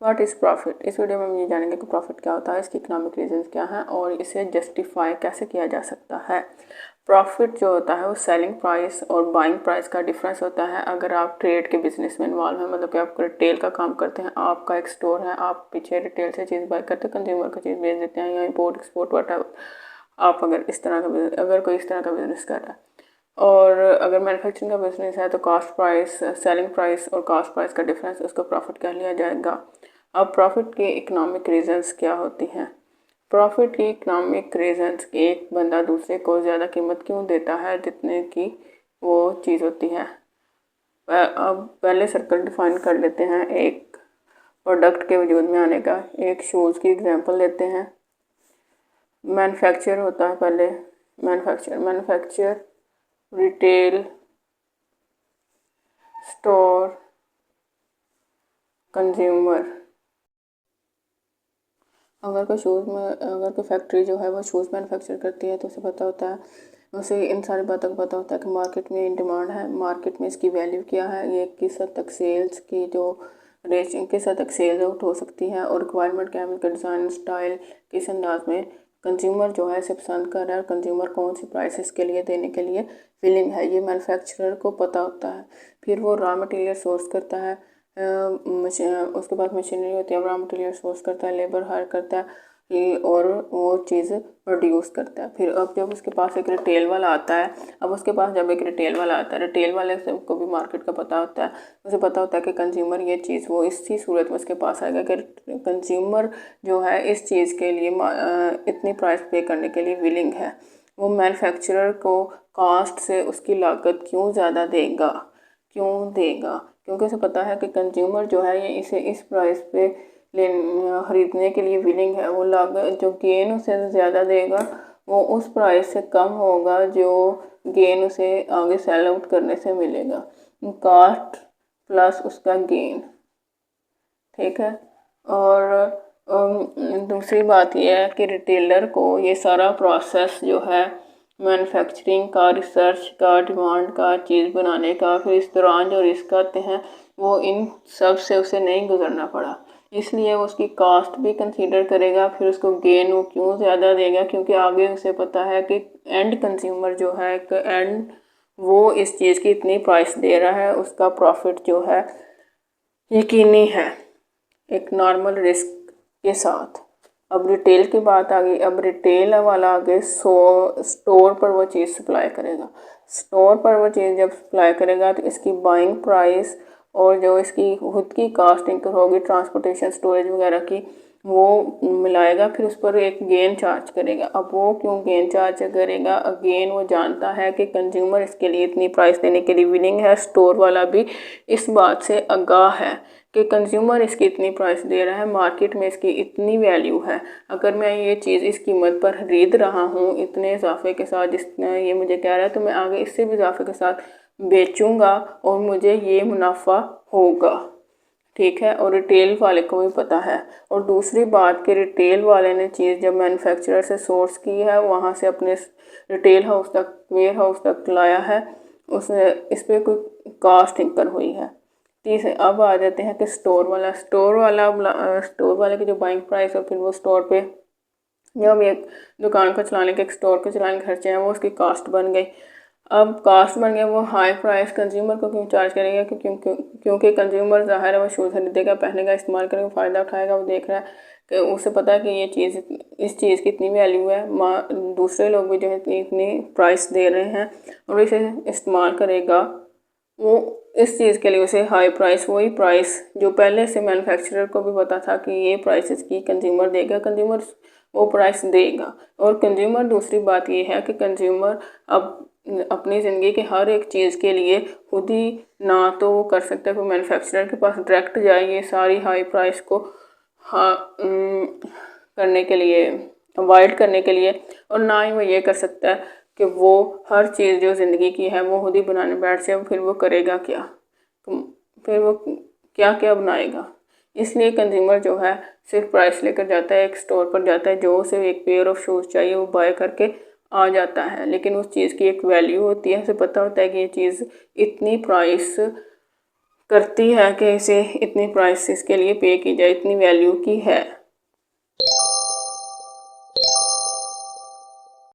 What is profit. इस video में हम ये जानेंगे कि प्रॉफिट क्या होता है, इसके इकोनॉमिक रीजंस क्या हैं और इसे जस्टिफाई कैसे किया जा सकता है। प्रॉफिट जो होता है वो सेलिंग प्राइस और बाइंग प्राइस का डिफरेंस होता है। अगर आप ट्रेड के बिजनेस में इन्वॉल्व हैं, मतलब कि आप रिटेल का काम करते हैं, आपका एक स्टोर है, आप पीछे रिटेल से चीज़ बाय करते हैं, कंज्यूमर को चीज़ बेच देते हैं या इम्पोर्ट एक्सपोर्ट व्हाटएवर, आप अगर इस तरह का अगर कोई इस तरह का बिजनेस कर रहा है और अगर मैन्युफैक्चरिंग का बिजनेस है तो कॉस्ट प्राइस, सेलिंग प्राइस और कॉस्ट प्राइस का डिफरेंस उसको प्रॉफिट कह लिया जाएगा। अब प्रॉफिट के इकोनॉमिक रीजंस क्या होती हैं। प्रॉफिट की इकोनॉमिक रीजंस, एक बंदा दूसरे को ज़्यादा कीमत क्यों देता है जितने की वो चीज़ होती है। अब पहले सर्कल डिफाइन कर लेते हैं एक प्रोडक्ट के वजूद में आने का। एक शूज़ की एग्जांपल लेते हैं। मैन्युफैक्चर होता है पहले, मैन्युफैक्चर, रिटेल, स्टोर, कंज्यूमर। अगर कोई फैक्ट्री जो है वो शूज़ मैन्युफैक्चर करती है तो उसे पता होता है, उसे इन सारी बातों का पता होता है कि मार्केट में इन डिमांड है, मार्केट में इसकी वैल्यू क्या है, ये किस हद तक सेल्स की जो रेशियो, किस हद तक सेल्स आउट हो सकती है और रिक्वायरमेंट क्या है, उनका डिज़ाइन स्टाइल किस अंदाज में कंज्यूमर जो है इसे पसंद कर रहा है और कंज्यूमर कौन सी प्राइस इसके लिए देने के लिए विलिंग है, ये मैन्युफैक्चरर को पता होता है। फिर वो रॉ मटेरियल सोर्स करता है, उसके बाद मशीनरी होती है, रॉ मटेरियल सोर्स करता है, लेबर हायर करता है और वो चीज़ प्रोड्यूस करता है। फिर अब जब उसके पास एक रिटेल वाला आता है, रिटेल वाले को भी मार्केट का पता होता है, उसे पता होता है कि कंज्यूमर ये चीज़ वो इसी सूरत में उसके पास आएगा कि कंज्यूमर जो है इस चीज़ के लिए इतनी प्राइस पे करने के लिए विलिंग है। वो मैन्युफैक्चरर को कॉस्ट से उसकी लागत क्यों ज़्यादा देगा, क्योंकि उसे पता है कि कंज्यूमर जो है ये इसे इस प्राइस पे खरीदने के लिए विलिंग है। वो लागत जो गेन उसे ज़्यादा देगा वो उस प्राइस से कम होगा जो गेन उसे आगे सेल आउट करने से मिलेगा। कॉस्ट प्लस उसका गेन, ठीक है। और दूसरी बात यह है कि रिटेलर को ये सारा प्रोसेस जो है मैन्युफैक्चरिंग का, रिसर्च का, डिमांड का, चीज़ बनाने का, फिर इस दौरान जो रिस्क आते हैं वो इन सब से उसे नहीं गुजरना पड़ा, इसलिए वो उसकी कॉस्ट भी कंसीडर करेगा। फिर उसको गेन वो क्यों ज़्यादा देगा, क्योंकि आगे उसे पता है कि एंड कंज्यूमर जो है वो इस चीज़ की इतनी प्राइस दे रहा है, उसका प्रॉफिट जो है यकीनी है एक नॉर्मल रिस्क के साथ। अब रिटेल की बात आ गई। अब रिटेल वाला आगे स्टोर पर वो चीज़ सप्लाई करेगा। स्टोर पर वो चीज़ जब सप्लाई करेगा तो इसकी बाइंग प्राइस और जो इसकी खुद की कॉस्ट इंकर होगी ट्रांसपोर्टेशन, स्टोरेज वगैरह की, वो मिलाएगा, फिर उस पर एक गेन चार्ज करेगा। अब वो क्यों गेन चार्ज करेगा, अगेन वो जानता है कि कंज्यूमर इसके लिए इतनी प्राइस देने के लिए विलिंग है। स्टोर वाला भी इस बात से आगाह है कि कंज्यूमर इसकी इतनी प्राइस दे रहा है, मार्केट में इसकी इतनी वैल्यू है, अगर मैं ये चीज़ इस कीमत पर खरीद रहा हूँ इतने इजाफे के साथ जितना ये मुझे कह रहा है, तो मैं आगे इससे भी इजाफे के साथ बेचूंगा और मुझे ये मुनाफा होगा, ठीक है। और रिटेल वाले को भी पता है। और दूसरी बात कि रिटेल वाले ने चीज़ जब मैन्युफैक्चरर से सोर्स की है, वहाँ से अपने रिटेल हाउस तक, वेयर हाउस तक लाया है, उसने इस पर कोई कास्ट इंकर हुई है। तीसरे अब आ जाते हैं कि स्टोर वाले की जो बाइंग प्राइस और फिर वो स्टोर पे जब एक दुकान को चलाने के, एक स्टोर को चलाने के खर्चे हैं, वो उसकी कास्ट बन गई। अब कास्ट बन गया, वो हाई प्राइस कंज्यूमर को क्यों चार्ज करेगा, क्योंकि कंज्यूमर ज़ाहिर है वो शूज़ खरीदेगा, पहनेगा, इस्तेमाल करेगा, फ़ायदा उठाएगा। वो देख रहा है कि उसे पता है कि ये चीज़, इस चीज़ की इतनी वैल्यू है, दूसरे लोग भी जो है इतनी प्राइस दे रहे हैं और इसे इस्तेमाल करेगा। वो इस चीज़ के लिए उसे हाई प्राइस, वही प्राइस जो पहले से मैन्युफैक्चरर को भी पता था कि ये प्राइस इसकी कंज्यूमर देगा, कंज्यूमर वो प्राइस देगा। और कंज्यूमर, दूसरी बात ये है कि कंज्यूमर अब अपनी ज़िंदगी के हर एक चीज़ के लिए खुद ही ना तो वो कर सकता है कि मैन्युफैक्चरर के पास डायरेक्ट जाए ये सारी हाई प्राइस को करने के लिए, अवॉइड करने के लिए, और ना ही वो ये कर सकता है कि वो हर चीज़ जो ज़िंदगी की है वो खुद ही बनाने बैठ जाए। फिर वो करेगा क्या, फिर वो क्या क्या बनाएगा। इसलिए कंज्यूमर जो है सिर्फ प्राइस लेकर जाता है, एक स्टोर पर जाता है, जो उसे एक पेयर ऑफ शूज़ चाहिए वो बाय करके आ जाता है, लेकिन उस चीज़ की एक वैल्यू होती है, उसे पता होता है कि ये चीज़ इतनी प्राइस करती है कि इसे इतनी प्राइस इसके लिए पे की जाए, इतनी वैल्यू की है।